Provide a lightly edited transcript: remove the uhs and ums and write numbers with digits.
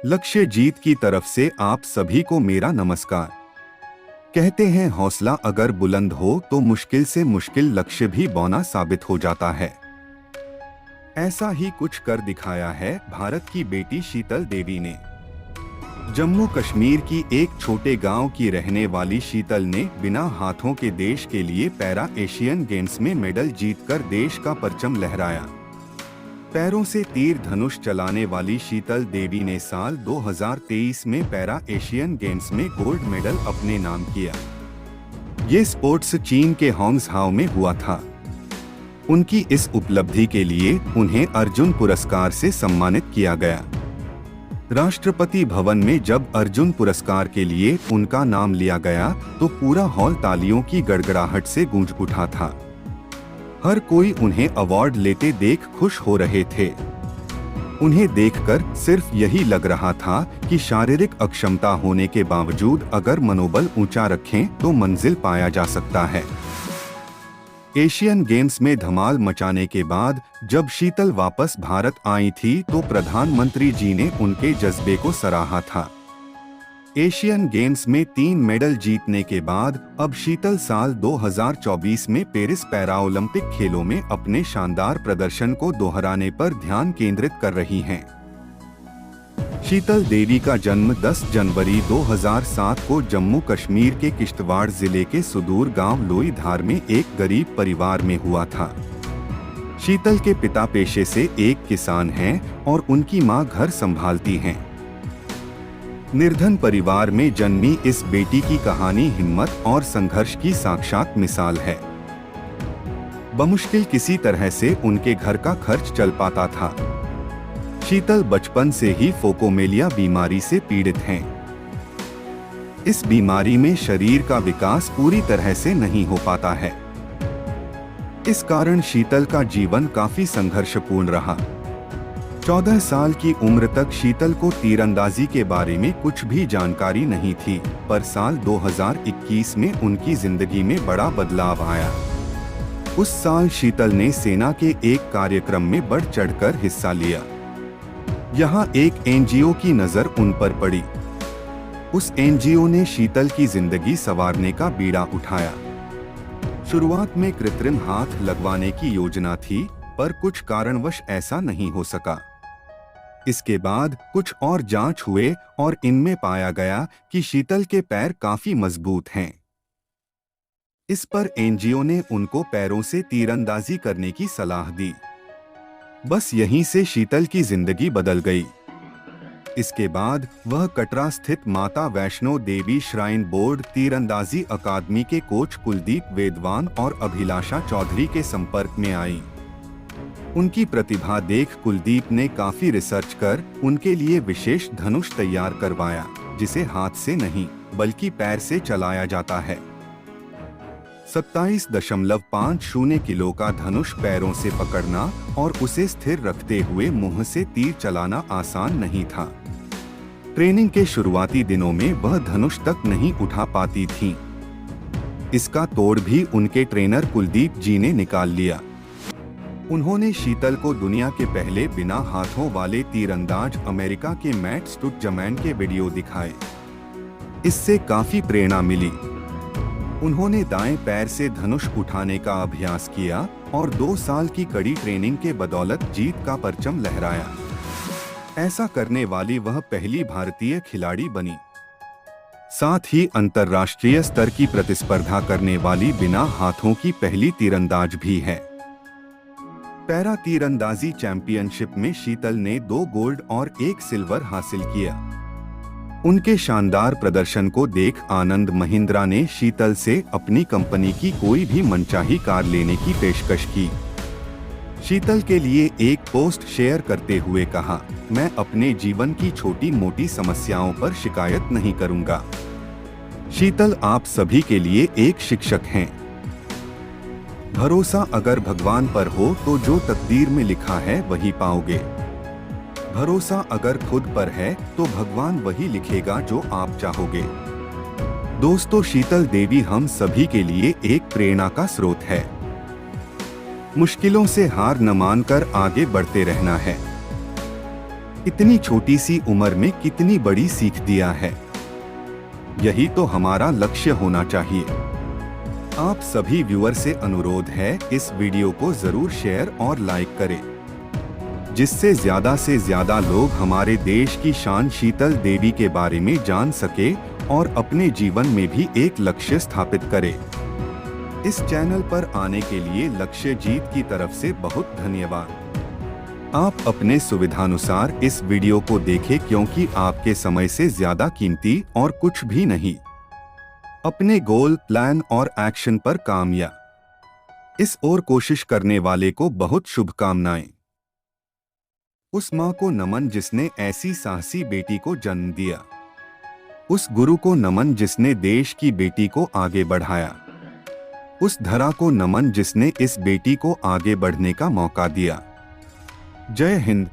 लक्ष्य जीत की तरफ से आप सभी को मेरा नमस्कार। कहते हैं हौसला अगर बुलंद हो तो मुश्किल से मुश्किल लक्ष्य भी बौना साबित हो जाता है। ऐसा ही कुछ कर दिखाया है भारत की बेटी शीतल देवी ने। जम्मू कश्मीर की एक छोटे गांव की रहने वाली शीतल ने बिना हाथों के देश के लिए पैरा एशियन गेम्स में मेडल जीतकर देश का परचम लहराया। पैरों से तीर धनुष चलाने वाली शीतल देवी ने साल 2023 में पैरा एशियन गेम्स में गोल्ड मेडल अपने नाम किया। ये स्पोर्ट्स चीन के होंग्सहाउ में हुआ था। उनकी इस उपलब्धि के लिए उन्हें अर्जुन पुरस्कार से सम्मानित किया गया। राष्ट्रपति भवन में जब अर्जुन पुरस्कार के लिए उनका नाम लिया गया तो पूरा हॉल तालियों की गड़गड़ाहट से गूंज उठा था। हर कोई उन्हें अवार्ड लेते देख खुश हो रहे थे। उन्हें देखकर सिर्फ यही लग रहा था कि शारीरिक अक्षमता होने के बावजूद अगर मनोबल ऊंचा रखें तो मंजिल पाया जा सकता है। एशियन गेम्स में धमाल मचाने के बाद जब शीतल वापस भारत आई थी तो प्रधानमंत्री जी ने उनके जज्बे को सराहा था। एशियन गेम्स में 3 मेडल जीतने के बाद अब शीतल साल 2024 में पेरिस पैराओलंपिक खेलों में अपने शानदार प्रदर्शन को दोहराने पर ध्यान केंद्रित कर रही हैं। शीतल देवी का जन्म 10 जनवरी 2007 को जम्मू कश्मीर के किश्तवाड़ जिले के सुदूर गांव लोई धार में एक गरीब परिवार में हुआ था। शीतल के पिता पेशे से एक किसान हैं और उनकी मां घर संभालती हैं। निर्धन परिवार में जन्मी इस बेटी की कहानी हिम्मत और संघर्ष की साक्षात मिसाल है। बमुश्किल किसी तरह से उनके घर का खर्च चल पाता था। शीतल बचपन से ही फोकोमेलिया बीमारी से पीड़ित हैं। इस बीमारी में शरीर का विकास पूरी तरह से नहीं हो पाता है। इस कारण शीतल का जीवन काफी संघर्षपूर्ण रहा। 14 साल की उम्र तक शीतल को तीरंदाजी के बारे में कुछ भी जानकारी नहीं थी, पर साल 2021 में उनकी जिंदगी में बड़ा बदलाव आया। उस साल शीतल ने सेना के एक कार्यक्रम में बढ़ चढ़कर हिस्सा लिया। यहाँ एक एनजीओ की नजर उन पर पड़ी। उस एनजीओ ने शीतल की जिंदगी संवारने का बीड़ा उठाया। शुरुआत में कृत्रिम हाथ लगवाने की योजना थी, पर कुछ कारणवश ऐसा नहीं हो सका। इसके बाद कुछ और जांच हुए और इनमें पाया गया कि शीतल के पैर काफी मजबूत हैं। इस पर एनजीओ ने उनको पैरों से तीरंदाजी करने की सलाह दी। बस यहीं से शीतल की जिंदगी बदल गई। इसके बाद वह कटरा स्थित माता वैष्णो देवी श्राइन बोर्ड तीरंदाजी अकादमी के कोच कुलदीप वेदवान और अभिलाषा चौधरी के संपर्क में आई। उनकी प्रतिभा देख कुलदीप ने काफी रिसर्च कर उनके लिए विशेष धनुष तैयार करवाया, जिसे हाथ से नहीं बल्कि पैर से चलाया जाता है। 27.50 किलो का धनुष पैरों से पकड़ना और उसे स्थिर रखते हुए मुंह से तीर चलाना आसान नहीं था। ट्रेनिंग के शुरुआती दिनों में वह धनुष तक नहीं उठा पाती थीं। इसका तोड़ भी उनके ट्रेनर कुलदीप जी ने निकाल लिया। उन्होंने शीतल को दुनिया के पहले बिना हाथों वाले तीरंदाज अमेरिका के मैट स्टुटजमैन के वीडियो दिखाए। इससे काफी प्रेरणा मिली। उन्होंने दाएं पैर से धनुष उठाने का अभ्यास किया और 2 साल की कड़ी ट्रेनिंग के बदौलत जीत का परचम लहराया। ऐसा करने वाली वह पहली भारतीय खिलाड़ी बनी। साथ ही अंतर्राष्ट्रीय स्तर की प्रतिस्पर्धा करने वाली बिना हाथों की पहली तीरंदाज भी है। पैरा तीरंदाजी चैंपियनशिप में शीतल ने 2 गोल्ड और 1 सिल्वर हासिल किया। उनके शानदार प्रदर्शन को देख आनंद महिंद्रा ने शीतल से अपनी कंपनी की कोई भी मनचाही कार लेने की पेशकश की। शीतल के लिए एक पोस्ट शेयर करते हुए कहा, मैं अपने जीवन की छोटी मोटी समस्याओं पर शिकायत नहीं करूंगा। शीतल आप सभी के लिए एक शिक्षक हैं। भरोसा अगर भगवान पर हो तो जो तकदीर में लिखा है वही पाओगे। भरोसा अगर खुद पर है तो भगवान वही लिखेगा जो आप चाहोगे। दोस्तों, शीतल देवी हम सभी के लिए एक प्रेरणा का स्रोत है। मुश्किलों से हार न मानकर आगे बढ़ते रहना है। इतनी छोटी सी उम्र में कितनी बड़ी सीख दिया है। यही तो हमारा लक्ष्य होना चाहिए। आप सभी व्यूअर से अनुरोध है, इस वीडियो को जरूर शेयर और लाइक करें, जिससे ज्यादा लोग हमारे देश की शान शीतल देवी के बारे में जान सके और अपने जीवन में भी एक लक्ष्य स्थापित करे। इस चैनल पर आने के लिए लक्ष्य जीत की तरफ से बहुत धन्यवाद। आप अपने सुविधानुसार इस वीडियो को देखें, क्योंकि आपके समय से ज्यादा कीमती और कुछ भी नहीं। अपने गोल, प्लान और एक्शन पर कामयाब इस ओर कोशिश करने वाले को बहुत शुभकामनाएं। उस माँ को नमन जिसने ऐसी साहसी बेटी को जन्म दिया। उस गुरु को नमन जिसने देश की बेटी को आगे बढ़ाया। उस धरा को नमन जिसने इस बेटी को आगे बढ़ने का मौका दिया। जय हिंद।